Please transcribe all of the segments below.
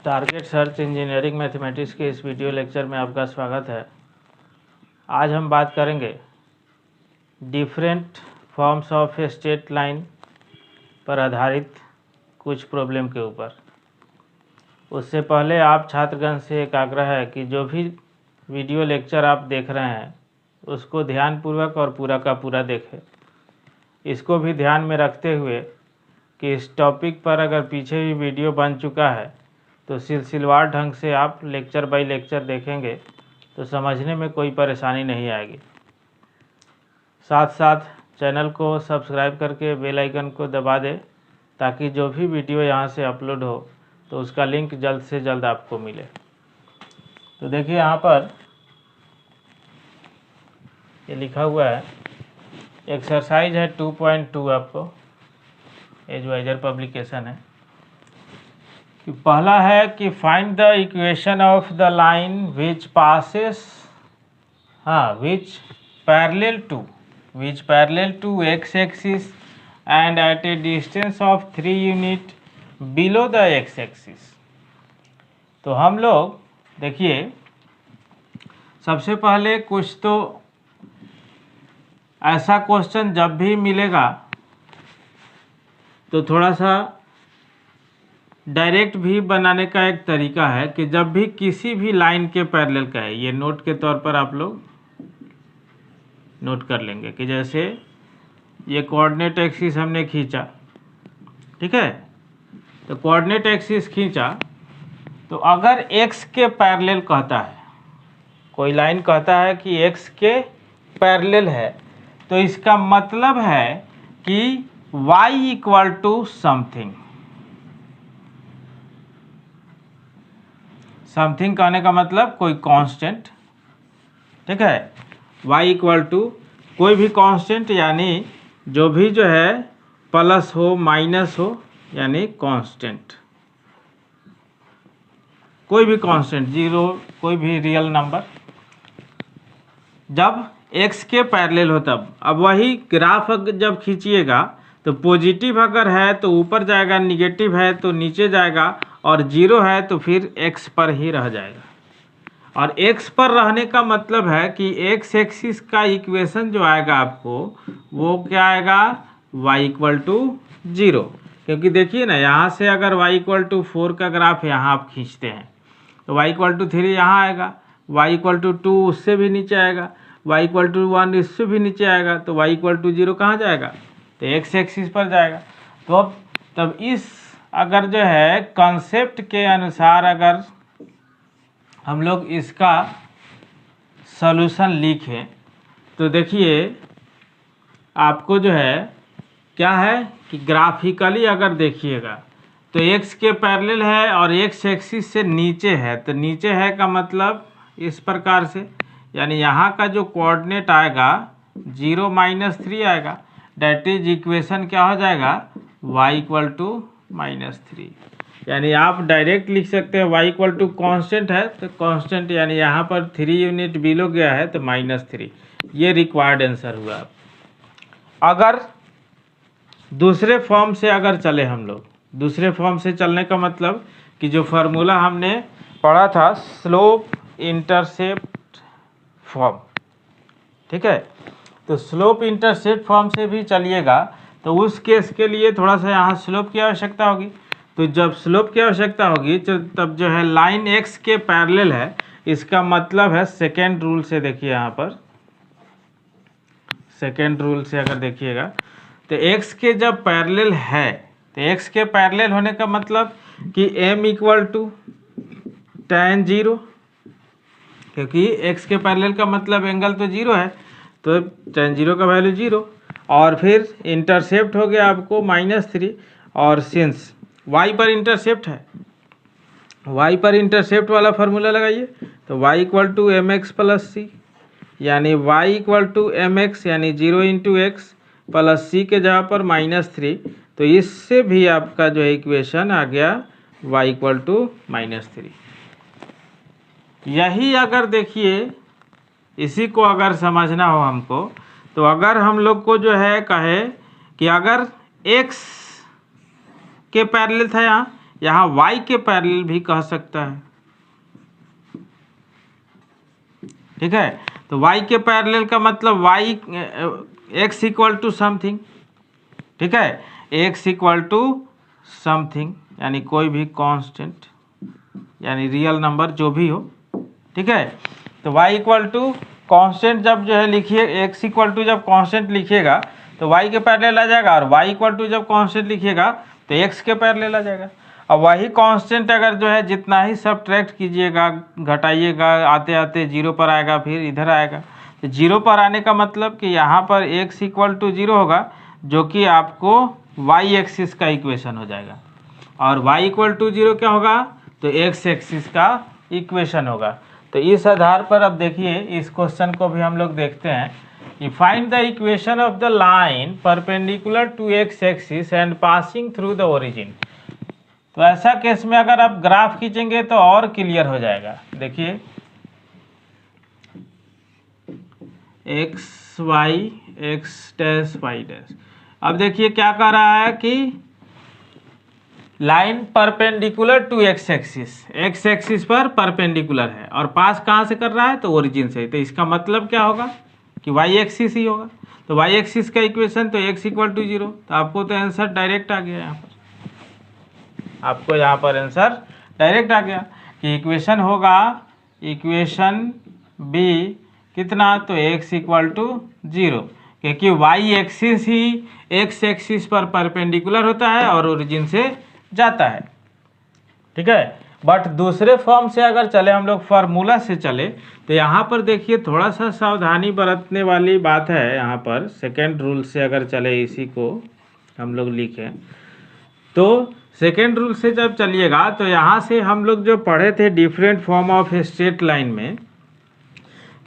Target search engineering mathematics के इस video lecture में आपका स्वागत है। आज हम बात करेंगे different forms of straight line पर आधारित कुछ प्रॉब्लम के ऊपर। उससे पहले आप छात्रगण से एक आग्रह है कि जो भी वीडियो लेक्चर आप देख रहे हैं उसको ध्यानपूर्वक और पूरा का पूरा देखें। इसको भी ध्यान में रखते हुए कि इस टॉपिक पर अगर पीछे भी वीडियो बन चुका है तो सिलसिलेवार ढंग से आप लेक्चर बाय लेक्चर देखेंगे तो समझने में कोई परेशानी नहीं आएगी। साथ साथ चैनल को सब्सक्राइब करके बेल आइकन को दबा दें ताकि जो भी वीडियो यहाँ से अपलोड हो तो उसका लिंक जल्द से जल्द आपको मिले। तो देखिए यहाँ पर ये लिखा हुआ है, एक्सरसाइज है 2.2, आपको एजवाइजर पब्लिकेशन है। कि पहला है कि find the equation of the line which passes which parallel to x axis and at a distance of 3 unit below the x axis. तो हम लोग देखिए सबसे पहले कुछ तो ऐसा क्वेश्चन जब भी मिलेगा तो थोड़ा सा डायरेक्ट भी बनाने का एक तरीका है कि जब भी किसी भी लाइन के पैरेलल का है, ये नोट के तौर पर आप लोग नोट कर लेंगे कि जैसे ये कोऑर्डिनेट एक्सिस हमने खींचा, ठीक है। तो कोऑर्डिनेट एक्सिस खींचा तो अगर x के पैरेलल कहता है, कोई लाइन कहता है कि x के पैरेलल है, तो इसका मतलब है कि y इक्वल टू समथिंग कहने का मतलब कोई कांस्टेंट, ठीक है। y इक्वल टू कोई भी कांस्टेंट, यानी जो भी जो है प्लस हो माइनस हो, यानी कांस्टेंट, कोई भी कांस्टेंट, जीरो, कोई भी रियल नंबर जब x के पैरेलल हो तब। अब वही ग्राफ जब खींचिएगा तो पॉजिटिव अगर है तो ऊपर जाएगा, निगेटिव है तो नीचे जाएगा, और जीरो है तो फिर x पर ही रह जाएगा। और x पर रहने का मतलब है कि x एक्सिस का इक्वेशन जो आएगा आपको वो क्या आएगा, y इक्वल टू 0। क्योंकि देखिए ना, यहाँ से अगर y इक्वल टू 4 का ग्राफ यहाँ आप खींचते हैं तो y इक्वल टू 3 यहाँ आएगा, y इक्वल टू 2 उससे भी नीचे आएगा, y इक्वल टू 1 इससे भी नीचे आएगा, तो y इक्वल टू 0 कहाँ जाएगा, तो x एक्सिस पर जाएगा। तो अब तब इस अगर जो है कॉन्सेप्ट के अनुसार अगर हम लोग इसका सॉल्यूशन लिखें तो देखिए आपको जो है क्या है कि ग्राफिकली अगर देखिएगा तो x के पैरेलल है और x एक्सिस से नीचे है, तो नीचे है का मतलब इस प्रकार से, यानी यहाँ का जो कोऑर्डिनेट आएगा 0 - 3 आएगा, डेट इज इक्वेशन क्या हो जाएगा, y इक्वल टू -3। यानी आप डायरेक्ट लिख सकते हैं y इक्वल टू कॉन्स्टेंट है तो कॉन्स्टेंट, यानी यहाँ पर 3 यूनिट बिलो गया है तो -3। ये रिक्वायर्ड आंसर हुआ। अगर दूसरे फॉर्म से अगर चले हम लोग, दूसरे फॉर्म से चलने का मतलब कि जो फार्मूला हमने पढ़ा था स्लोप इंटरसेप्ट फॉर्म, ठीक है। तो स्लोप इंटरसेप्ट फॉर्म से भी चलिएगा तो उस केस के लिए थोड़ा सा यहाँ स्लोप की आवश्यकता होगी। तो जब स्लोप की आवश्यकता होगी तब जो है लाइन x के पैरेलल है, इसका मतलब है सेकेंड रूल से, देखिए यहाँ पर सेकेंड रूल से अगर देखिएगा तो x के जब पैरेलल है तो x के पैरेलल होने का मतलब कि m इक्वल टू tan 0, क्योंकि x के पैरेलल का मतलब एंगल तो 0 है, तो tan 0 का वैल्यू 0, और फिर इंटरसेप्ट हो गया आपको -3, और सिंस y पर इंटरसेप्ट है, y पर इंटरसेप्ट वाला फार्मूला लगाइए तो y equal to mx plus c, यानी y इक्वल टू mx यानी 0 × x प्लस c के जगह पर -3, तो इससे भी आपका जो है इक्वेशन आ गया y इक्वल टू -3। यही अगर देखिए इसी को अगर समझना हो हमको, तो अगर हम लोग को जो है कहे कि अगर x के पैरेलल था यहाँ, यहाँ y के पैरेलल भी कह सकता है। ठीक है, तो y के पैरेलल का मतलब y x equal to something. ठीक है, x इक्वल टू समथिंग यानी कोई भी कांस्टेंट यानी रियल नंबर जो भी हो। ठीक है, तो y इक्वल टू कांस्टेंट जब जो है लिखिए, x इक्वल टू जब कांस्टेंट लिखिएगा तो y के पैरेलल आ जाएगा, और y इक्वल टू जब कांस्टेंट लिखिएगा तो x के पैरेलल आ जाएगा। अब वही कांस्टेंट अगर जो है जितना ही सब्ट्रैक्ट कीजिएगा, घटाइएगा, आते आते जीरो पर आएगा, फिर इधर आएगा। तो जीरो पर आने का मतलब कि यहाँ पर x इक्वल टू जीरो होगा, जो कि आपको y एक्सिस का इक्वेशन हो जाएगा। और y इक्वल टू जीरो क्या होगा, तो x एक्सिस का इक्वेशन होगा। तो इस आधार पर अब देखिए इस क्वेश्चन को भी हम लोग देखते हैं कि find the equation of the line perpendicular to x axis and passing through the origin. तो ऐसा केस में अगर आप ग्राफ खींचेंगे तो और क्लियर हो जाएगा। देखिए x y x dash y dash. अब देखिए क्या कह रहा है कि line perpendicular to x axis पर परपेंडिकुलर है और पास कहाँ से कर रहा है, तो ओरिजिन से। तो इसका मतलब क्या होगा कि वाई एक्सिस ही होगा। तो वाई एक्सिस का इक्वेशन तो एक्स इक्वल टू जीरो। तो आपको तो आंसर डायरेक्ट आ गया, यहाँ पर आपको यहाँ पर आंसर डायरेक्ट आ गया कि इक्वेशन होगा, इक्वेशन बी कितना, तो x इक्वल टू जीरो, क्योंकि y एक्सिस ही x एक्सिस पर परपेंडिकुलर होता है और ओरिजिन से जाता है। ठीक है, बट दूसरे फॉर्म से अगर चले हम लोग, फार्मूला से चले, तो यहाँ पर देखिए थोड़ा सा सावधानी बरतने वाली बात है। यहाँ पर सेकेंड रूल से अगर चले, इसी को हम लोग लिखें, तो सेकेंड रूल से जब चलिएगा तो यहाँ से हम लोग जो पढ़े थे different form of straight line में,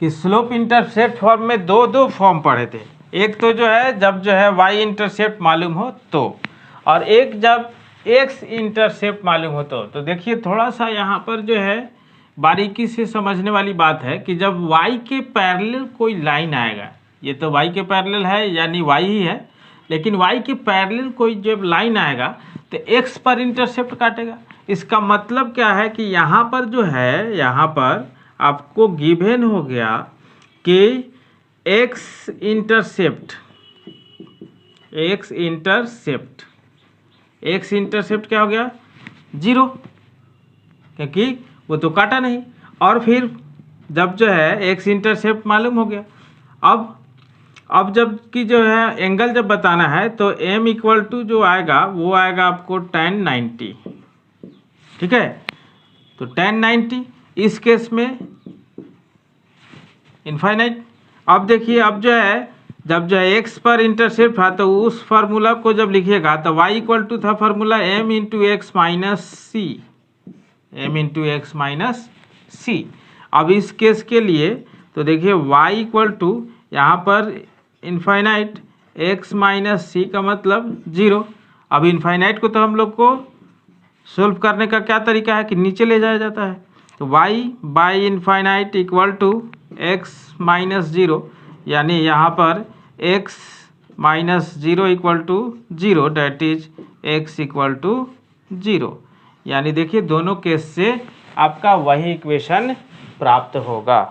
कि स्लोप इंटरसेप्ट फॉर्म में दो फॉर्म पढ़े थे। एक तो जो है जब जो है y इंटरसेप्ट मालूम हो तो, और एक जब x इंटरसेप्ट मालूम हो तो देखिए थोड़ा सा यहाँ पर जो है बारीकी से समझने वाली बात है कि जब y के पैरेलल कोई लाइन आएगा, ये तो y के पैरेलल है यानी y ही है, लेकिन y के पैरेलल कोई जब लाइन आएगा तो x पर इंटरसेप्ट काटेगा। इसका मतलब क्या है कि यहाँ पर जो है, यहाँ पर आपको गिवन हो गया कि x इंटरसेप्ट क्या हो गया, जीरो, क्योंकि वो तो काटा नहीं। और फिर जब जो है x इंटरसेप्ट मालूम हो गया, अब जब कि जो है एंगल जब बताना है तो m इक्वल टू जो आएगा वो आएगा आपको tan 90। ठीक है, तो tan 90 इस केस में इनफाइनाइट। अब देखिए अब जो है जब जो है x पर इंटरसेप्ट था तो उस फार्मूला को जब लिखिएगा तो y इक्वल टू था formula m into x minus c. अब इस केस के लिए तो देखिए y इक्वल टू यहाँ पर इनफाइनाइट x माइनस सी का मतलब जीरो। अब इनफाइनाइट को तो हम लोग को सोल्व करने का क्या तरीका है कि नीचे ले जाया जाता है, तो y by infinite equal to x minus zero, यानी यहाँ पर x minus zero equal to zero, that is x equal to zero. यानी देखिए दोनों केस से आपका वही इक्वेशन प्राप्त होगा।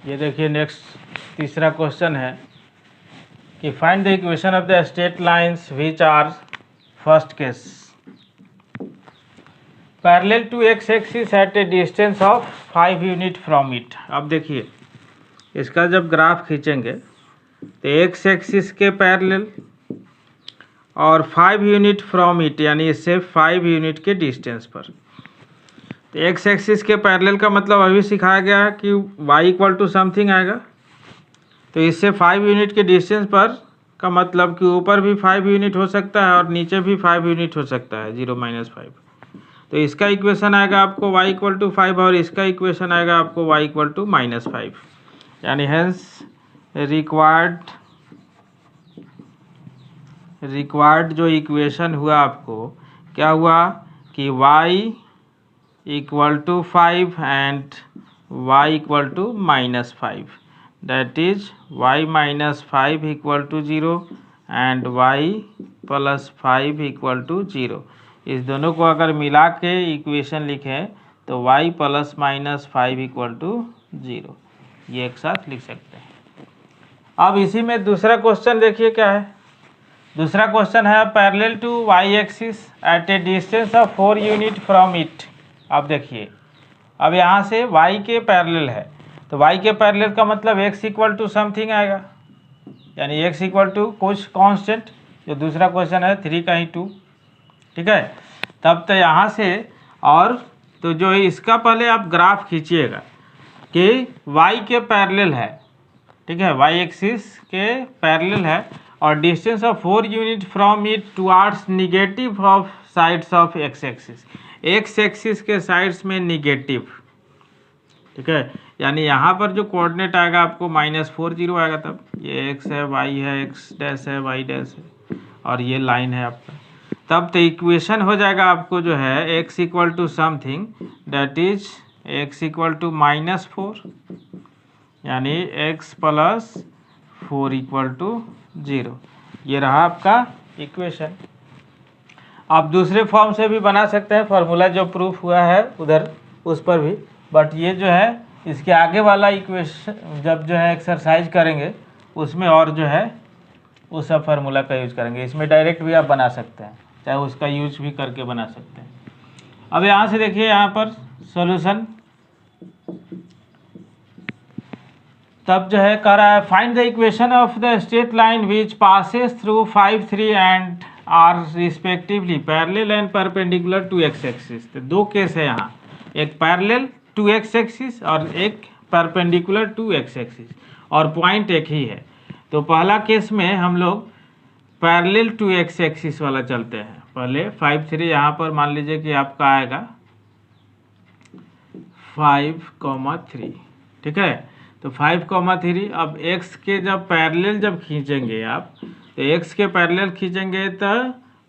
ये देखिए नेक्स्ट तीसरा क्वेश्चन है कि find the equation of the straight lines which are, first case, parallel to x axis at a distance of 5 unit from it. अब देखिए इसका जब ग्राफ खींचेंगे तो एक्स एक्सिस के पैरेलल और 5 यूनिट फ्रॉम इट, यानी इससे 5 यूनिट के डिस्टेंस पर। तो एक्स एक्सिस के पैरेलल का मतलब अभी सिखाया गया है कि y इक्वल टू समथिंग आएगा, तो इससे 5 यूनिट के डिस्टेंस पर का मतलब कि ऊपर भी 5 यूनिट हो सकता है और नीचे भी 5 यूनिट हो सकता है, 0 माइनस 5। तो इसका इक्वेशन आएगा आपको y इक्वल टू 5 और इसका इक्वेशन आएगा आपको y इक्वल टू माइनस 5, यानी हेंस रिक्वायर्ड जो इक्वेशन हुआ आपको क्या हुआ कि y equal to 5 and y equal to minus 5, that is y minus 5 equal to 0 and y plus 5 equal to 0। इस दोनों को अगर मिला के इक्वेशन लिखें तो y plus minus 5 equal to 0, ये एक साथ लिख सकते हैं। अब इसी में दूसरा क्वेश्चन देखिए क्या है। दूसरा क्वेश्चन है parallel to y axis at a distance of 4 unit from it. अब देखिए, अब यहाँ से y के पैरेलल है, तो y के पैरेलल का मतलब x इक्वल टू समथिंग आएगा, यानी x इक्वल टू कुछ कांस्टेंट, जो दूसरा क्वेश्चन है 3 का ही 2, ठीक है। तब तो यहाँ से और तो जो इसका पहले आप ग्राफ खींचिएगा कि y के पैरेलल है, ठीक है, y एक्सिस के पैरेलल है और distance of 4 unit from it towards negative of sides of x axis, x axis के साइड्स में निगेटिव, ठीक है। यानी यहाँ पर जो कोऑर्डिनेट आएगा आपको -4 0 आएगा, तब ये x है, y है, x डैश है, y डैश है और ये लाइन है आपका। तब तो इक्वेशन हो जाएगा आपको जो है x equal to something that is x equal to -4, यानी x प्लस 4 इक्वल टू 0। ये रहा आपका इक्वेशन। आप दूसरे फॉर्म से भी बना सकते हैं, फार्मूला जो प्रूफ हुआ है उधर उस पर भी, बट ये जो है इसके आगे वाला इक्वेशन जब जो है एक्सरसाइज करेंगे उसमें और जो है उस सब फार्मूला का यूज करेंगे। इसमें डायरेक्ट भी आप बना सकते हैं, चाहे उसका यूज भी करके बना सकते हैं। अब यहाँ से देखिए, यहाँ पर सॉल्यूशन तब जो है कह रहा है find the equation of the straight line which passes through 5 3 and are respectively parallel and perpendicular to x axis. तो दो केस है यहाँ, एक पैरेलल टू x एक्सिस और एक परपेंडिकुलर टू x एक्सिस, और पॉइंट एक ही है। तो पहला केस में हम लोग पैरेलल टू x एक्सिस वाला चलते हैं। पहले 5 3 यहाँ पर मान लीजिए कि आपका आएगा 5,3, ठीक है। तो 5,3, अब x के जब पैरेलल जब खींचेंगे आप, तो x के पैरेलल खींचेंगे तो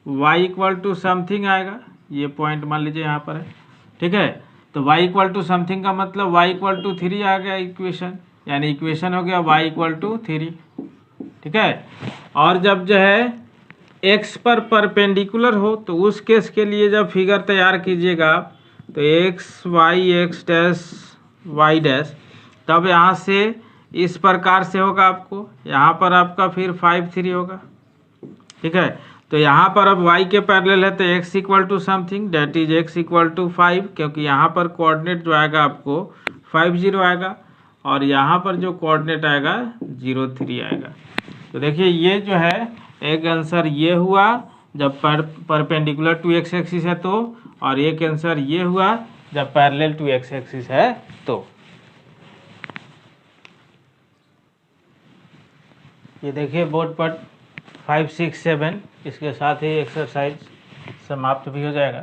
y इक्वल टू समथिंग आएगा, ये पॉइंट मान लीजिए यहाँ पर है, ठीक है। तो y इक्वल टू समथिंग का मतलब y इक्वल टू 3 आ गया इक्वेशन, यानी इक्वेशन हो गया y इक्वल टू 3, ठीक है। और जब जो है x पर परपेंडिकुलर हो तो उस केस के लिए जब फिगर तैयार कीजिएगा आप, तो x y x dash y dash, तब यहाँ से इस प्रकार से होगा आपको, यहाँ पर आपका फिर 5 3 होगा, ठीक है। तो यहाँ पर अब y के पैरेलल है तो x equal to something that is x equal to 5, क्योंकि यहाँ पर कोऑर्डिनेट जो आएगा आपको 5 0 आएगा और यहाँ पर जो कोऑर्डिनेट आएगा 0 3 आएगा। तो देखिए ये जो है एक आंसर ये हुआ जब परपेंडिकुलर टू x एक्सिस है तो, और एक आंसर ये हुआ जब पैरेलल टू x एक्सिस है तो। ये देखिए बोर्ड पर 5 6 7, इसके साथ ही एक्सरसाइज समाप्त भी हो जाएगा।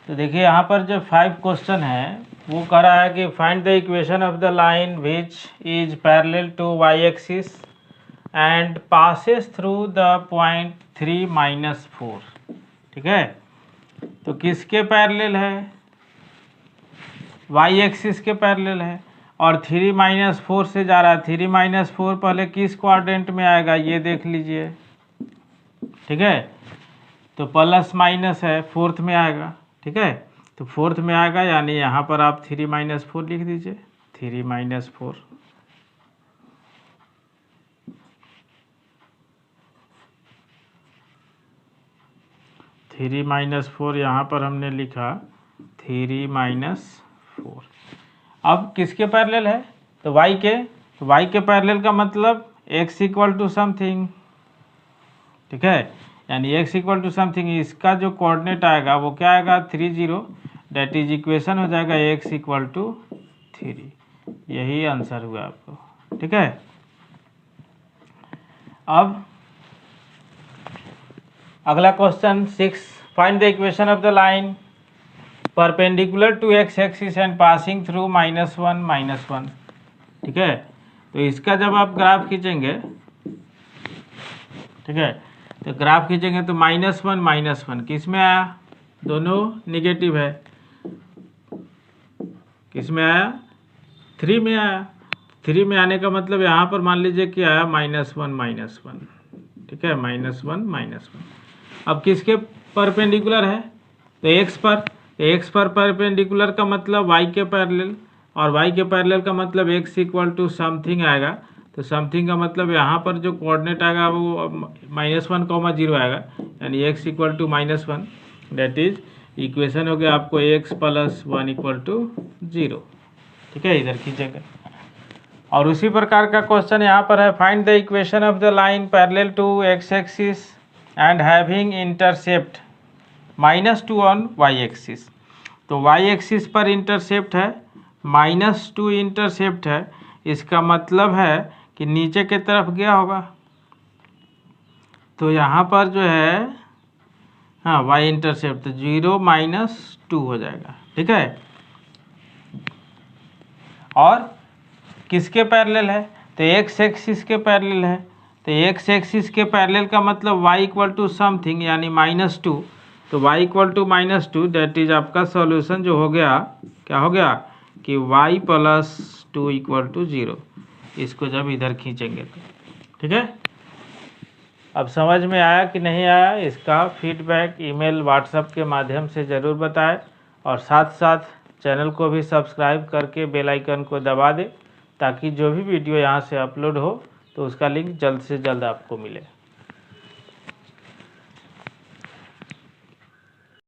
तो देखिए यहाँ पर जो 5 क्वेश्चन है वो कह रहा है कि find the equation of the line which is parallel to y axis and passes through the point 3 4, ठीक है। तो किसके पैरेलल है, y एक्सिस के पैरेलल है और 3 4 से जा रहा है। 3 4 पहले किस क्वाड्रेंट में आएगा ये देख लीजिए, ठीक है। तो प्लस माइनस है, फोर्थ में आएगा, ठीक है। तो फोर्थ में आएगा, यानी यहाँ पर आप 3 4 लिख दीजिए, 3 4। थ्री माइनस 4 यहाँ पर हमने लिखा 3 4। अब किसके पैरेलल है, तो y के, तो y के पैरेलल का मतलब x इक्वल टू समथिंग, ठीक है। यानी x इक्वल टू समथिंग, इसका जो कोऑर्डिनेट आएगा वो क्या आएगा 3 0, डेट इज इक्वेशन हो जाएगा x इक्वल टू 3। यही आंसर हुआ आपको, ठीक है। अब अगला question 6, find the equation of the line perpendicular to x axis and passing through -1 -1, ठीक है। तो इसका जब आप ग्राफ खींचेंगे, ठीक है, तो ग्राफ खींचेंगे तो -1 1 किस में आया, दोनों निगेटिव है, किस में आया 3 में आया। 3 में आने का मतलब यहाँ पर मान लीजिए कि आया -1 -1, ठीक है, -1 अब किसके परपेंडिकुलर है, तो एक्स पर, एक्स पर परपेंडिकुलर का मतलब वाई के पैरेलल, और वाई के पैरेलल का मतलब एक्स इक्वल टू समथिंग आएगा। तो समथिंग का मतलब यहाँ पर जो कोऑर्डिनेट आएगा वो -1, 0 आएगा, यानी x equal to -1, that is equation हो गया आपको x + 1 = 0। ठीक है, इधर खींचेंगे। और उसी प्रकार का क्वेश्चन यहाँ पर है, find the equation of the line parallel to x axis and having intercept -2 on y axis. तो y एक्सिस पर इंटरसेप्ट है, -2 इंटरसेप्ट है, इसका मतलब है कि नीचे के तरफ गया होगा। तो यहाँ पर जो है, हाँ, y इंटरसेप्ट 0 - 2 हो जाएगा। ठीक है, और किसके पैरेलल है, तो x एक्सिस के पैरेलल है। तो x एक्सिस के पैरेलल का मतलब y इक्वल टू समथिंग यानी -2। तो y equal to -2 that is आपका सॉल्यूशन जो हो गया, क्या हो गया कि y + 2 = 0। इसको जब इधर खींचेंगे तो ठीक है। अब समझ में आया कि नहीं आया, इसका फीडबैक ईमेल व्हाट्सएप के माध्यम से ज़रूर बताएं, और साथ साथ चैनल को भी सब्सक्राइब करके बेल आइकन को दबा दें, ताकि जो भी वीडियो यहाँ से अपलोड हो तो उसका लिंक जल्द से जल्द आपको मिले।